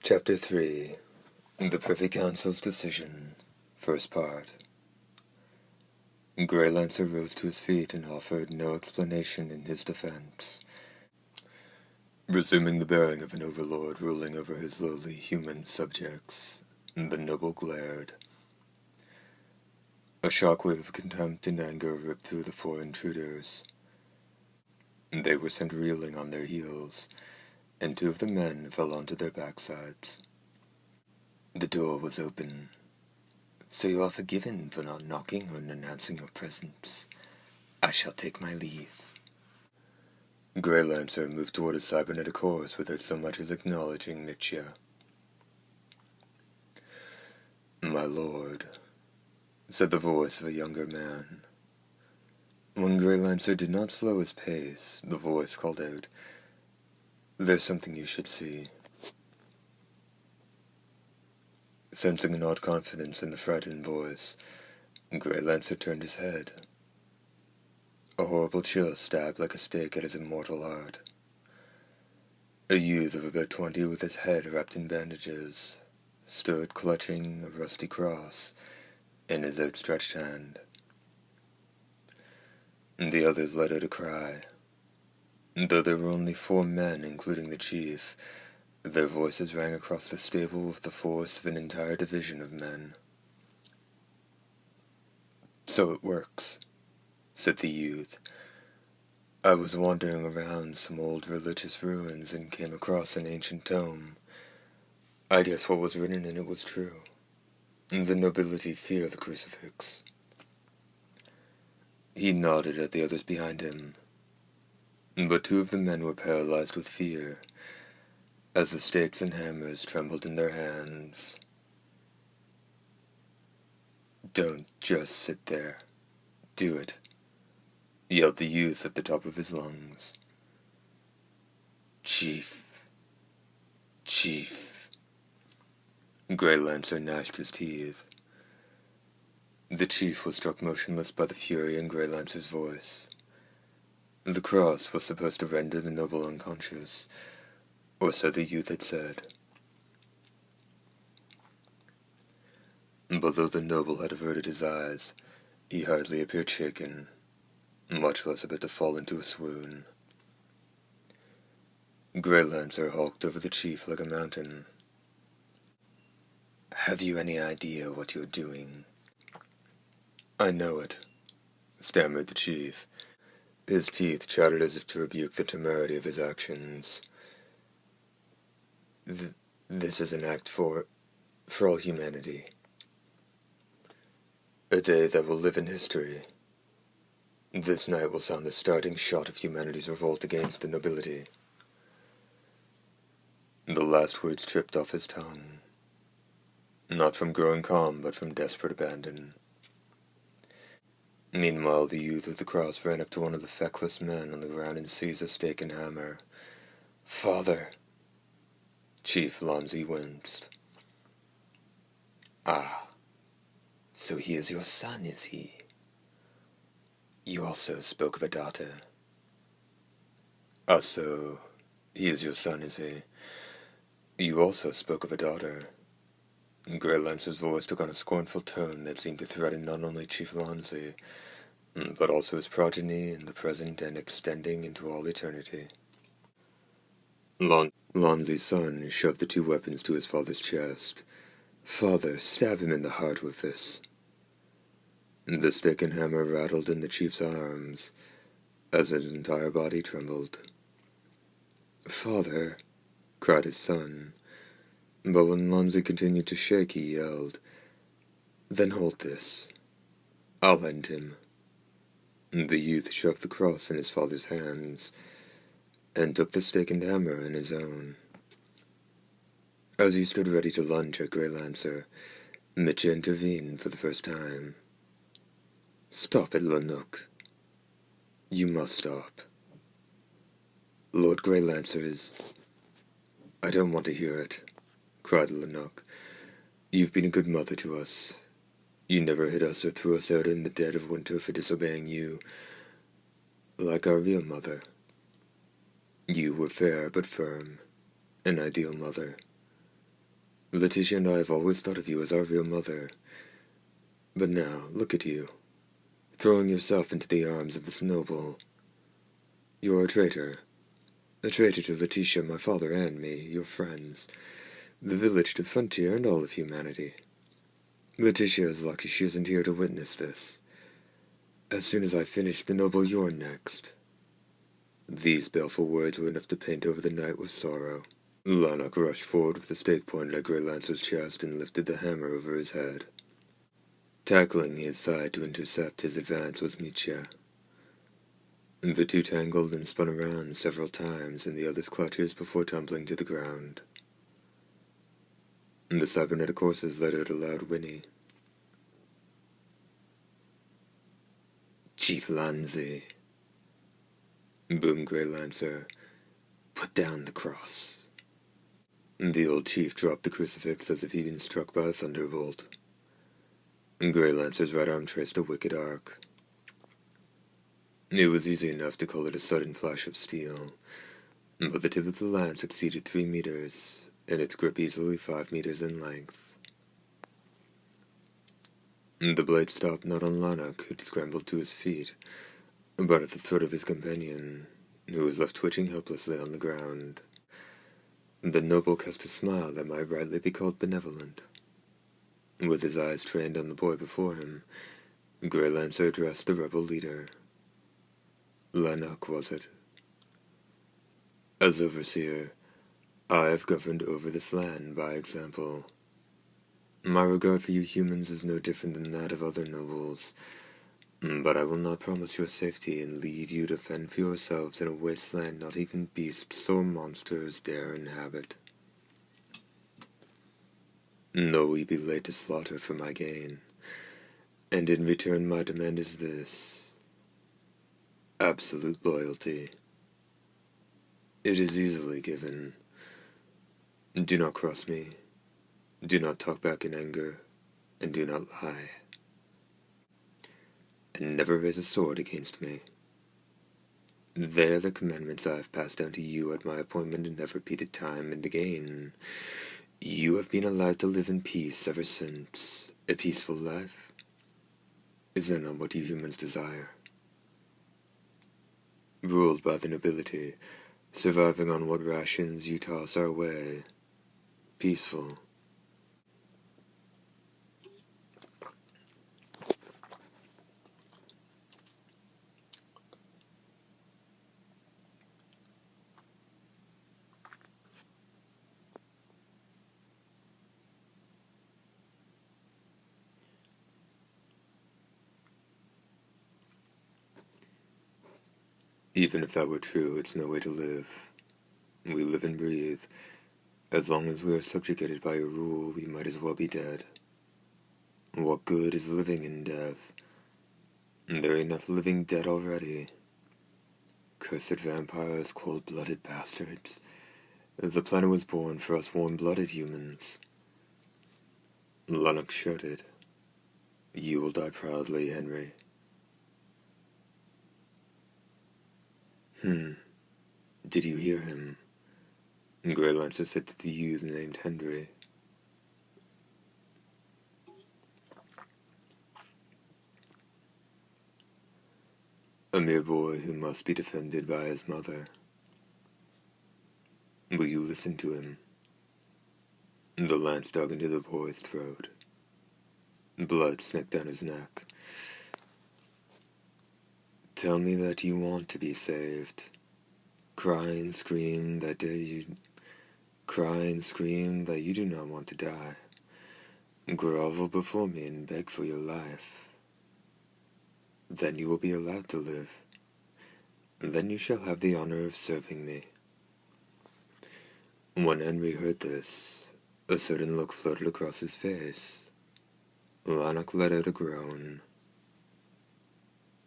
Chapter 3 The Privy Council's Decision. First Part. Greylancer rose to his feet and offered no explanation in his defense, resuming the bearing of an overlord ruling over his lowly human subjects. The noble glared. A shockwave of contempt and anger ripped through the four intruders. They were sent reeling on their heels, and two of the men fell onto their backsides. The door was open, so you are forgiven for not knocking or announcing your presence. I shall take my leave. Greylancer moved toward a cybernetic horse without so much as acknowledging Michia. My lord, said the voice of a younger man. When Greylancer did not slow his pace, the voice called out, "There's something you should see." Sensing an odd confidence in the frightened voice, Greylancer turned his head. A horrible chill stabbed like a stake at his immortal heart. A youth of about 20 with his head wrapped in bandages stood clutching a rusty cross in his outstretched hand. The others let out a cry. Though there were only 4 men, including the chief, their voices rang across the stable with the force of an entire division of men. "So it works," said the youth. "I was wandering around some old religious ruins and came across an ancient tome. I guess what was written in it was true. The nobility fear the crucifix." He nodded at the others behind him, but 2 of the men were paralyzed with fear, as the stakes and hammers trembled in their hands. "Don't just sit there. Do it," yelled the youth at the top of his lungs. "Chief. Chief." Greylancer gnashed his teeth. The chief was struck motionless by the fury in Greylancer's voice. The cross was supposed to render the noble unconscious, or so the youth had said. But though the noble had averted his eyes, he hardly appeared shaken, much less about to fall into a swoon. Greylancer hulked over the chief like a mountain. "Have you any idea what you're doing?" "I know it," stammered the chief. His teeth chattered as if to rebuke the temerity of his actions. This is an act for all humanity. A day that will live in history. This night will sound the starting shot of humanity's revolt against the nobility." The last words tripped off his tongue, not from growing calm, but from desperate abandon. Meanwhile, the youth with the cross ran up to one of the feckless men on the ground and seized a stake and hammer. "Father!" Chief Lonzi winced. "Ah, so he is your son, is he? You also spoke of a daughter." "Ah, so he is your son, is he? You also spoke of a daughter." Greylancer's voice took on a scornful tone that seemed to threaten not only Chief Lonzi, but also his progeny in the present and extending into all eternity. Lonzi's son shoved the 2 weapons to his father's chest. "Father, stab him in the heart with this." The stick and hammer rattled in the chief's arms, as his entire body trembled. "Father," cried his son, but when Lonzi continued to shake, he yelled, "Then hold this. I'll end him." The youth shoved the cross in his father's hands, and took the stake and hammer in his own. As he stood ready to lunge at Greylancer, Michia intervened for the first time. "Stop it, Lanuk. You must stop. Lord Greylancer is—" "I don't want to hear it," cried Lanuk. "You've been a good mother to us. You never hit us or threw us out in the dead of winter for disobeying you, like our real mother. You were fair but firm, an ideal mother. Letitia and I have always thought of you as our real mother. But now, look at you, throwing yourself into the arms of this noble. You're a traitor to Letitia, my father, and me, your friends, the village, the frontier, and all of humanity. Letitia is lucky she isn't here to witness this. As soon as I finish the noble, you're next. These baleful words were enough to paint over the night with sorrow. Lanark rushed forward with the stake pointed at Greylancer's chest and lifted the hammer over his head. Tackling his side to intercept his advance was Michia. The two tangled and spun around several times in the other's clutches before tumbling to the ground. The cybernetic horses let out a loud whinny. "Chief Lanzi," boomed Greylancer, "put down the cross." The old chief dropped the crucifix as if he'd been struck by a thunderbolt. Greylancer's right arm traced a wicked arc. It was easy enough to call it a sudden flash of steel, but the tip of the lance exceeded 3 meters, and its grip easily 5 meters in length. The blade stopped not on Lanark, who'd scrambled to his feet, but at the throat of his companion, who was left twitching helplessly on the ground. The noble cast a smile that might rightly be called benevolent. With his eyes trained on the boy before him, Greylancer addressed the rebel leader. "Lanark, was it? As overseer, I have governed over this land by example. My regard for you humans is no different than that of other nobles, but I will not promise your safety and leave you to fend for yourselves in a wasteland not even beasts or monsters dare inhabit. Though we be laid to slaughter for my gain, and in return my demand is this: absolute loyalty. It is easily given. Do not cross me. Do not talk back in anger, and do not lie. And never raise a sword against me. They are the commandments I have passed down to you at my appointment and have repeated time and again. You have been allowed to live in peace ever since. A peaceful life? Is that not what you humans desire? Ruled by the nobility, surviving on what rations you toss our way. Peaceful. Even if that were true, it's no way to live. We live and breathe. As long as we are subjugated by your rule, we might as well be dead. What good is living in death? There are enough living dead already. Cursed vampires, cold-blooded bastards. The planet was born for us warm-blooded humans. Lennox shouted. You will die proudly, Henry. Did you hear him? Greylancer said to the youth named Henry. A mere boy who must be defended by his mother. Will you listen to him? The lance dug into the boy's throat. Blood snicked down his neck. Tell me that you want to be saved. Cry and scream that you do not want to die. Grovel before me and beg for your life. Then you will be allowed to live. Then you shall have the honor of serving me. When Henry heard this, a certain look floated across his face. Lanark let out a groan.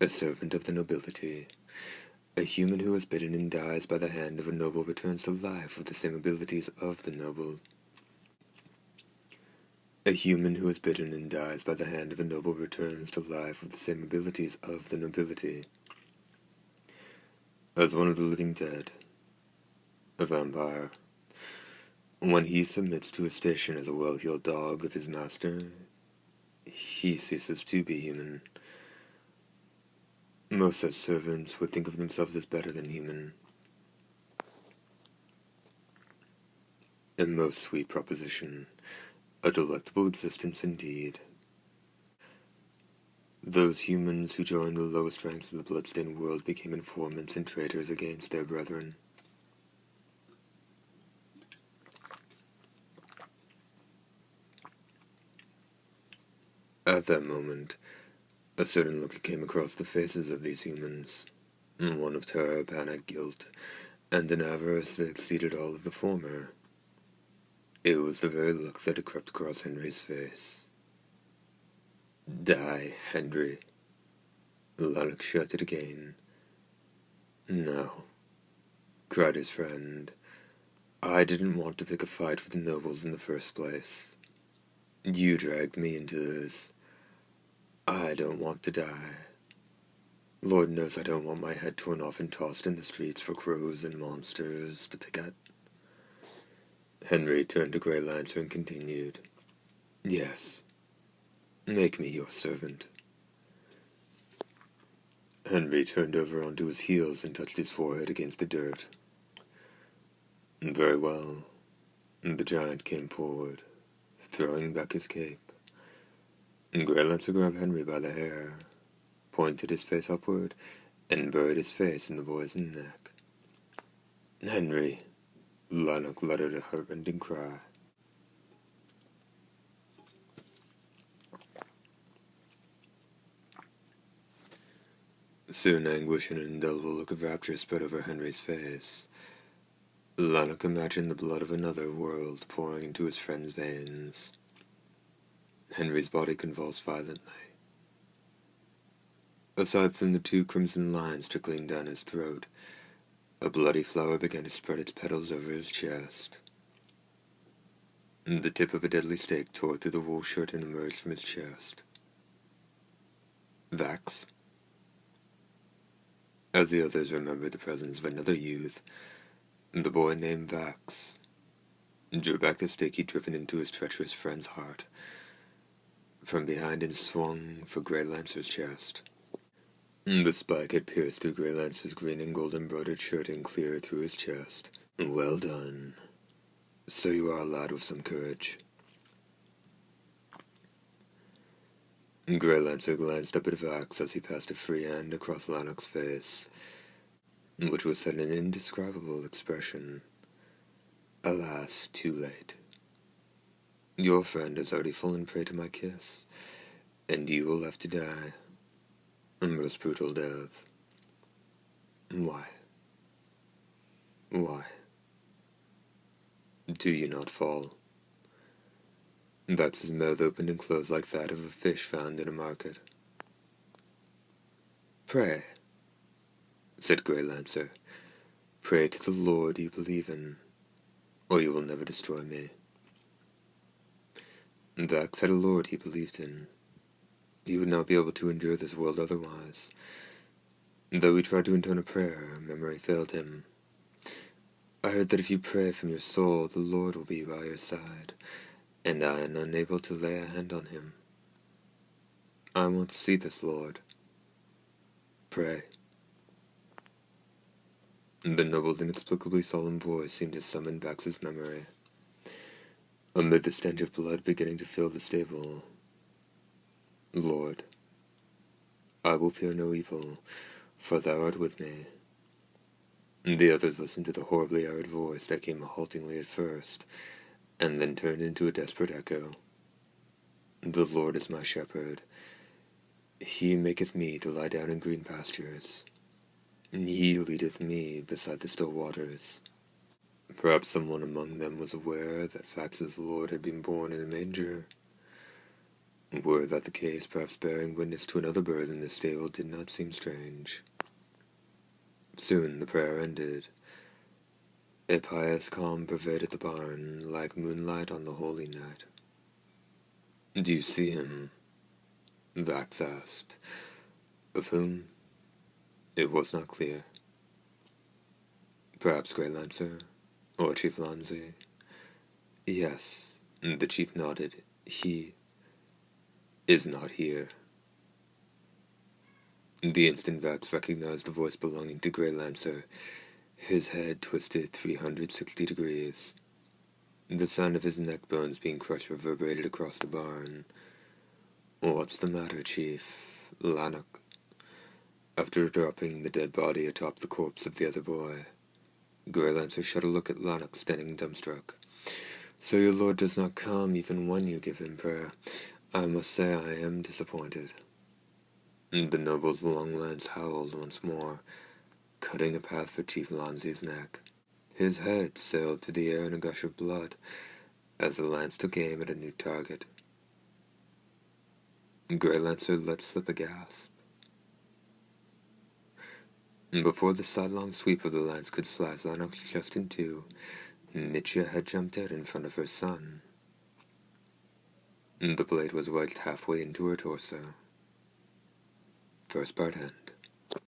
A servant of the nobility. A human who is bidden and dies by the hand of a noble returns to life with the same abilities of the noble. A human who is bidden and dies by the hand of a noble returns to life with the same abilities of the nobility. As one of the living dead, a vampire. When he submits to his station as a well-heeled dog of his master, he ceases to be human. Most such servants would think of themselves as better than human. A most sweet proposition, a delectable existence indeed. Those humans who joined the lowest ranks of the bloodstained world became informants and traitors against their brethren. At that moment, a certain look came across the faces of these humans, one of terror, panic, guilt, and an avarice that exceeded all of the former. It was the very look that had crept across Henry's face. Die, Henry. Lanark shouted again. No, cried his friend. I didn't want to pick a fight with the nobles in the first place. You dragged me into this. I don't want to die. Lord knows I don't want my head torn off and tossed in the streets for crows and monsters to pick at. Henry turned to Greylancer and continued. Yes, make me your servant. Henry turned over onto his heels and touched his forehead against the dirt. Very well. The giant came forward, throwing back his cape. Greylancer grabbed Henry by the hair, pointed his face upward, and buried his face in the boy's neck. Henry, Lanark uttered a heartrending cry. Soon anguish and an indelible look of rapture spread over Henry's face. Lanark imagined the blood of another world pouring into his friend's veins. Henry's body convulsed violently. Aside from the 2 crimson lines trickling down his throat, a bloody flower began to spread its petals over his chest. The tip of a deadly stake tore through the wool shirt and emerged from his chest. Vax? As the others remembered the presence of another youth, the boy named Vax drew back the stake he'd driven into his treacherous friend's heart from behind and swung for Greylancer's chest. The spike had pierced through Greylancer's green and gold embroidered shirt and clear through his chest. Well done. So you are a lad with some courage. Greylancer glanced up at Vax as he passed a free hand across Lanark's face, which was set in an indescribable expression. Alas, too late. Your friend has already fallen prey to my kiss, and you will have to die. A most brutal death. Why? Why? Do you not fall? Vax's mouth opened and closed like that of a fish found in a market. Pray, said Greylancer. Pray to the Lord you believe in, or you will never destroy me. Vax had a Lord he believed in. He would not be able to endure this world otherwise. Though he tried to intone a prayer, memory failed him. I heard that if you pray from your soul, the Lord will be by your side, and I am unable to lay a hand on him. I want to see this Lord. Pray. The noble's inexplicably solemn voice seemed to summon Vax's memory. Amid the stench of blood beginning to fill the stable, Lord, I will fear no evil, for thou art with me. The others listened to the horribly arid voice that came haltingly at first, and then turned into a desperate echo. The Lord is my shepherd. He maketh me to lie down in green pastures. He leadeth me beside the still waters. Perhaps someone among them was aware that Vax's Lord had been born in a manger. Were that the case, perhaps bearing witness to another birth in the stable did not seem strange. Soon the prayer ended. A pious calm pervaded the barn, like moonlight on the holy night. Do you see him? Vax asked. Of whom? It was not clear. Perhaps Greylancer, or Chief Lanzi. Yes, the chief nodded. He is not here. The instant Vax recognized the voice belonging to Greylancer, his head twisted 360 degrees. The sound of his neck bones being crushed reverberated across the barn. What's the matter, Chief? Lanark. After dropping the dead body atop the corpse of the other boy, Greylancer shot a look at Lanark, standing dumbstruck. So your lord does not come even when you give him prayer. I must say I am disappointed. The noble's long lance howled once more, cutting a path for Chief Lanzi's neck. His head sailed through the air in a gush of blood, as the lance took aim at a new target. Greylancer let slip a gasp. Before the sidelong sweep of the lance could slice Lanark's chest in two, Michia had jumped out in front of her son. The blade was wedged halfway into her torso. First part end.